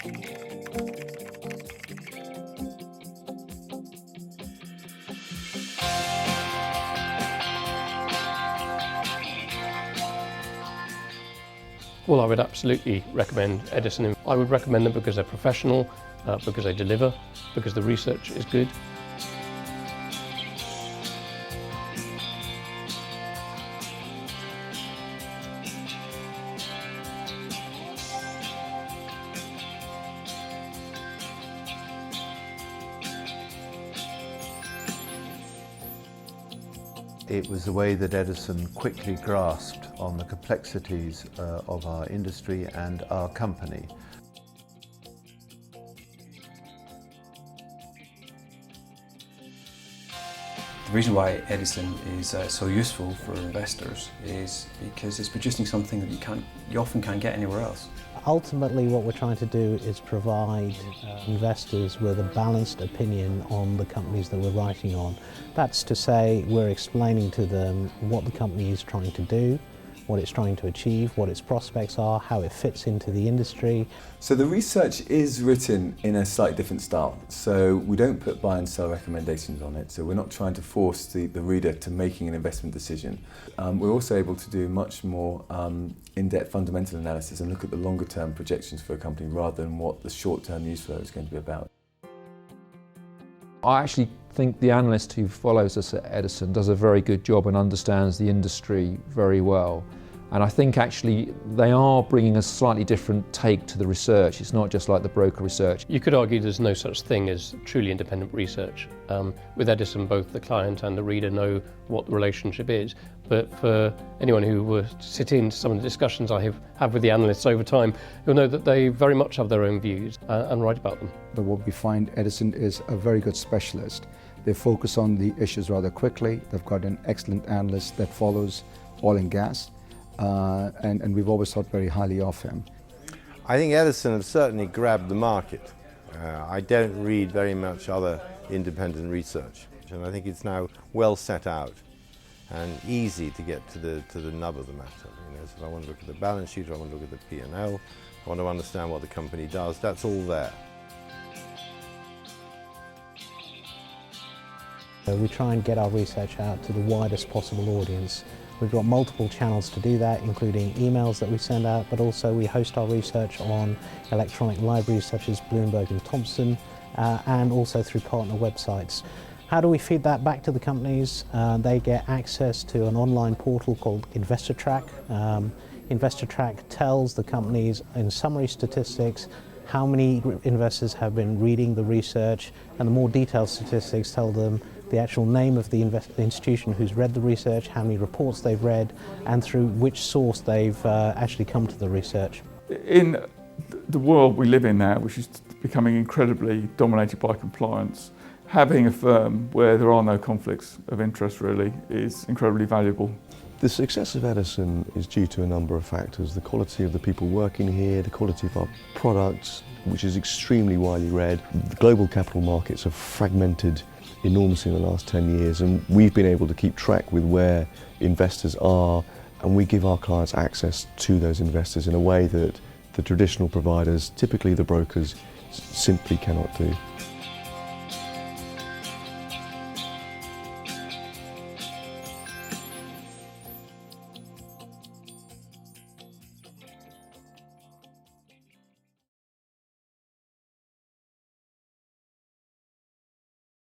Well, I would absolutely recommend Edison. I would recommend them because they're professional, because they deliver, because the research is good. It was the way that Edison quickly grasped on the complexities of our industry and our company. The reason why Edison is so useful for investors is because it's producing something that you often can't get anywhere else. Ultimately, what we're trying to do is provide investors with a balanced opinion on the companies that we're writing on. That's to say, we're explaining to them what the company is trying to do, what it's trying to achieve, what its prospects are, how it fits into the industry. So the research is written in a slightly different style. So we don't put buy and sell recommendations on it. So we're not trying to force the reader to making an investment decision. We're also able to do much more in-depth fundamental analysis and look at the longer term projections for a company rather than what the short-term news flow is going to be about. I actually think the analyst who follows us at Edison does a very good job and understands the industry very well. And I think actually they are bringing a slightly different take to the research. It's not just like the broker research. You could argue there's no such thing as truly independent research. With Edison, both the client and the reader know what the relationship is. But for anyone who were to sit in some of the discussions I have with the analysts over time, you'll know that they very much have their own views and write about them. But what we find, Edison is a very good specialist. They focus on the issues rather quickly. They've got an excellent analyst that follows oil and gas. And we've always thought very highly of him. I think Edison have certainly grabbed the market. I don't read very much other independent research, and I think it's now well set out and easy to get to the nub of the matter. You know, so if I want to look at the balance sheet, or I want to look at the P&L, I want to understand what the company does, that's all there. We try and get our research out to the widest possible audience. We've got multiple channels to do that, including emails that we send out, but also we host our research on electronic libraries such as Bloomberg and Thomson, and also through partner websites. How do we feed that back to the companies? They get access to an online portal called InvestorTrack. InvestorTrack tells the companies in summary statistics how many investors have been reading the research, and the more detailed statistics tell them the actual name of the institution who's read the research, how many reports they've read, and through which source they've actually come to the research. In the world we live in now, which is becoming incredibly dominated by compliance, having a firm where there are no conflicts of interest really is incredibly valuable. The success of Edison is due to a number of factors. The quality of the people working here, the quality of our products, which is extremely widely read. The global capital markets have fragmented enormously in the last 10 years, and we've been able to keep track with where investors are, and we give our clients access to those investors in a way that the traditional providers, typically the brokers, simply cannot do.